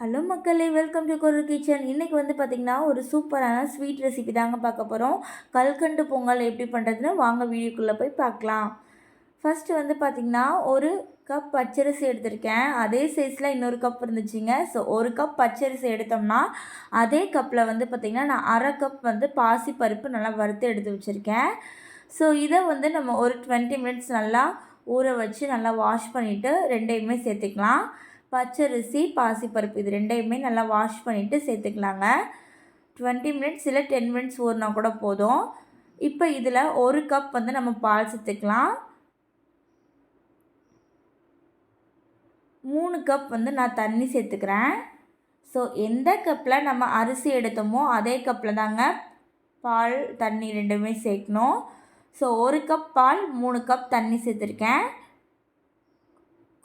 Hello மக்களே, welcome to கொரு kitchen. இன்றைக்கி வந்து பார்த்திங்கன்னா ஒரு சூப்பரான ஸ்வீட் ரெசிபி தாங்க பார்க்க போகிறோம். கல்கண்டு பொங்கல் எப்படி பண்ணுறதுன்னு வாங்க வீடியோக்குள்ளே போய் பார்க்கலாம். ஃபஸ்ட்டு வந்து பார்த்திங்கன்னா ஒரு கப் பச்சரிசி எடுத்திருக்கேன். அதே சைஸில் இன்னொரு கப் இருந்துச்சுங்க. ஸோ ஒரு கப் பச்சரிசி எடுத்தோம்னா அதே கப்பில் வந்து பார்த்திங்கன்னா நான் அரை கப் வந்து பாசி பருப்பு நல்லா வறுத்து எடுத்து வச்சுருக்கேன். ஸோ இதை வந்து நம்ம ஒரு 20 மினிட்ஸ் நல்லா ஊற வச்சு நல்லா வாஷ் பண்ணிவிட்டு ரெண்டையுமே சேர்த்துக்கலாம். பச்சரிசி பாசிப்பருப்பு இது ரெண்டையுமே நல்லா வாஷ் பண்ணிவிட்டு சேர்த்துக்கலாங்க. 20 மினிட்ஸ் இல்லை 10 மினிட்ஸ் ஊறினா கூட போதும். இப்போ இதில் ஒரு கப் வந்து நம்ம பால் சேர்த்துக்கலாம். 3 கப் வந்து நான் தண்ணி சேர்த்துக்கிறேன். ஸோ எந்த கப்பில் நம்ம அரிசி எடுத்தோமோ அதே கப்பில் தாங்க பால் தண்ணி ரெண்டுமே சேர்க்கணும். ஸோ ஒரு கப் பால் 3 கப் தண்ணி சேர்த்துருக்கேன்.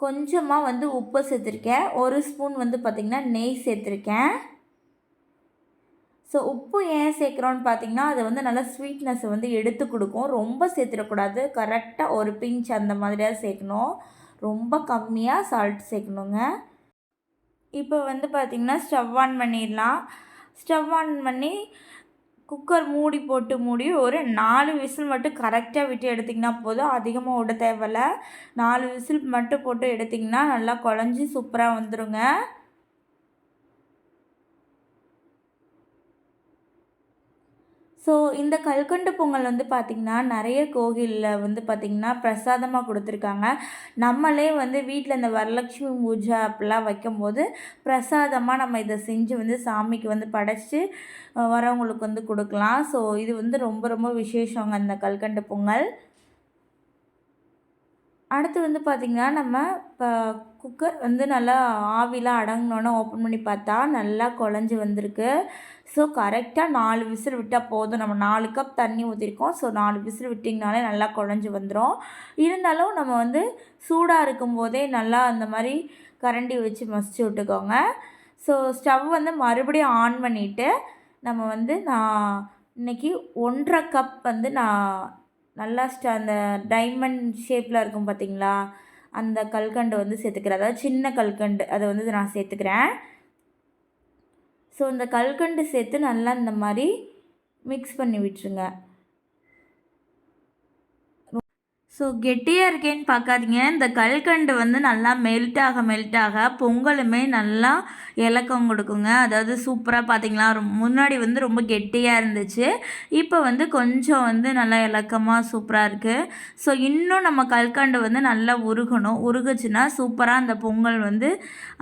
கொஞ்சமாக வந்து உப்பு சேர்த்துருக்கேன். ஒரு ஸ்பூன் வந்து பார்த்திங்கன்னா நெய் சேர்த்துருக்கேன். ஸோ உப்பு ஏன் சேர்க்குறோன்னு பார்த்திங்கன்னா அது வந்து நல்லா ஸ்வீட்னஸை வந்து எடுத்து கொடுக்கும். ரொம்ப சேர்த்துடக்கூடாது, கரெக்டாக ஒரு பிஞ்ச் அந்த மாதிரியாக சேர்க்கணும். ரொம்ப கம்மியாக சால்ட் சேர்க்கணுங்க. இப்போ வந்து பார்த்திங்கன்னா ஸ்டவ் ஆன் பண்ணிடலாம். ஸ்டவ் ஆன் பண்ணி குக்கர் மூடி ஒரு 4 விசில் மட்டும் கரெக்டாக விட்டு எடுத்திங்கன்னா போதும். அதிகமாக விட தேவையில்ல. 4 விசில் மட்டும் போட்டு எடுத்திங்கன்னா நல்லா குழஞ்சி சூப்பராக வந்துடுங்க. ஸோ இந்த கல்கண்டு பொங்கல் வந்து பார்த்திங்கன்னா நிறைய கோவிலில் வந்து பார்த்திங்கன்னா பிரசாதமாக கொடுத்துருக்காங்க. நம்மளே வந்து வீட்டில் இந்த வரலட்சுமி பூஜை அப்படிலாம் வைக்கும்போது பிரசாதமாக நம்ம இதை செஞ்சு வந்து சாமிக்கு வந்து படைச்சி வரவங்களுக்கு வந்து கொடுக்கலாம். ஸோ இது வந்து ரொம்ப ரொம்ப விசேஷங்க இந்த கல்கண்டு பொங்கல். அடுத்து வந்து பார்த்திங்கன்னா நம்ம இப்போ குக்கர் வந்து நல்லா ஆவிலாம் அடங்கினோன்னே ஓப்பன் பண்ணி பார்த்தா நல்லா குழஞ்சி வந்திருக்கு. ஸோ கரெக்டாக 4 விசில் விட்டால் போதும். நம்ம 4 கப் தண்ணி ஊற்றிருக்கோம். ஸோ 4 விசில் விட்டிங்கனாலே நல்லா குழஞ்சி வந்துடும். இருந்தாலும் நம்ம வந்து சூடாக இருக்கும்போதே நல்லா அந்த மாதிரி கரண்டி வச்சு மசிச்சு விட்டுக்கோங்க. ஸோ ஸ்டவ் வந்து மறுபடியும் ஆன் பண்ணிவிட்டு நம்ம வந்து நான் இன்றைக்கி 1.5 கப் வந்து நான் நல்லா அந்த டைமண்ட் ஷேப்பில் இருக்கும் பார்த்திங்களா, அந்த கல்கண்டு வந்து சேர்த்துக்கிறேன். அதாவது சின்ன கல்கண்டு அதை வந்து நான் சேர்த்துக்கிறேன். ஸோ இந்த கல்கண்டு சேர்த்து நல்லா இந்த மாதிரி மிக்ஸ் பண்ணி விட்டுருங்க. ஸோ கெட்டியாக இருக்கேன்னு பார்க்காதீங்க. இந்த கல்கண்டு வந்து நல்லா மெல்ட் ஆக பொங்கலுமே நல்லா இலக்கம் கொடுக்குங்க. அதாவது சூப்பராக பார்த்திங்களா, முன்னாடி வந்து ரொம்ப கெட்டியாக இருந்துச்சு. இப்போ வந்து கொஞ்சம் வந்து நல்லா இலக்கமாக சூப்பராக இருக்குது. ஸோ இன்னும் நம்ம கல்கண்டு வந்து நல்லா உருகணும். உருகுச்சுன்னா சூப்பராக அந்த பொங்கல் வந்து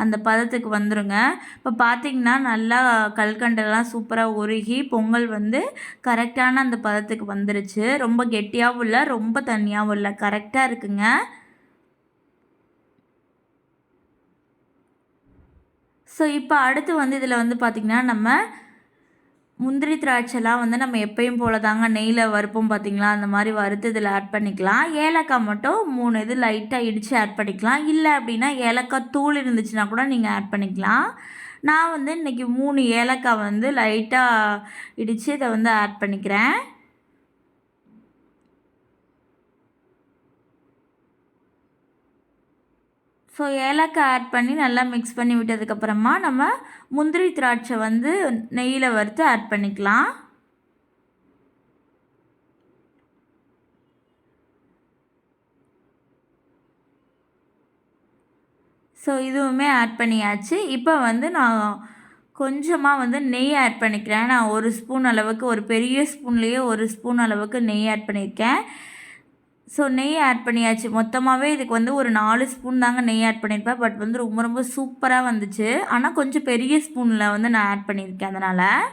அந்த பதத்துக்கு வந்துடுங்க. இப்போ பார்த்திங்கன்னா நல்லா கல்கண்டெல்லாம் சூப்பராக உருகி பொங்கல் வந்து கரெக்டான அந்த பதத்துக்கு வந்துருச்சு. ரொம்ப கெட்டியாகவும் இல்லை, ரொம்ப தண்ணியாகவும் இல்லை, கரெக்டாக இருக்குங்க. ஸோ இப்போ அடுத்து வந்து இதில் வந்து பார்த்திங்கன்னா நம்ம முந்திரி திராட்சைலாம் வந்து நம்ம எப்பயும் போல தாங்க நெய்யில் வறுப்போம் பார்த்திங்களா, அந்த மாதிரி வறுத்து இதில் ஆட் பண்ணிக்கலாம். ஏலக்காய் மட்டும் 3 இது லைட்டாக இடித்து ஆட் பண்ணிக்கலாம். இல்லை அப்படின்னா ஏலக்காய் தூள் இருந்துச்சுன்னா கூட நீங்கள் ஆட் பண்ணிக்கலாம். நான் வந்து இன்றைக்கி 3 ஏலக்காய் வந்து லைட்டாக இடித்து இதை வந்து ஆட் பண்ணிக்கிறேன். ஸோ ஏலக்காய் ஆட் பண்ணி நல்லா மிக்ஸ் பண்ணி விட்டதுக்கப்புறமா நம்ம முந்திரி திராட்சை வந்து நெய்யில் வறுத்து ஆட் பண்ணிக்கலாம். ஸோ இதுவுமே ஆட் பண்ணியாச்சு. இப்போ வந்து நான் கொஞ்சமாக வந்து நெய் ஆட் பண்ணிக்கிறேன். நான் 1 ஸ்பூன் அளவுக்கு, ஒரு பெரிய ஸ்பூன்லேயே 1 ஸ்பூன் அளவுக்கு நெய் ஆட் பண்ணியிருக்கேன். ஸோ நெய் ஆட் பண்ணியாச்சு. மொத்தமாகவே இதுக்கு வந்து ஒரு 4 ஸ்பூன் தாங்க நெய் ஆட் பண்ணியிருப்பேன். பட் வந்து ரொம்ப ரொம்ப சூப்பராக வந்துச்சு. ஆனால் கொஞ்சம் பெரிய ஸ்பூனில் வந்து நான் ஆட் பண்ணியிருக்கேன் அதனால்.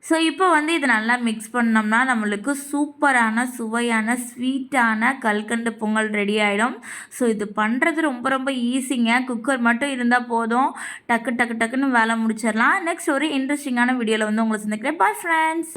ஸோ இப்போ வந்து இது நல்லா மிக்ஸ் பண்ணோம்னா நம்மளுக்கு சூப்பரான சுவையான ஸ்வீட்டான கல்கண்டு பொங்கல் ரெடி ஆகிடும். ஸோ இது பண்ணுறது ரொம்ப ரொம்ப ஈஸிங்க. குக்கர் மட்டும் இருந்தால் போதும், டக்குன்னு வேலை முடிச்சிடலாம். நெக்ஸ்ட் ஒரு இன்ட்ரெஸ்டிங்கான வீடியோவில் வந்து உங்களை சந்திக்கிறேன். Bye friends.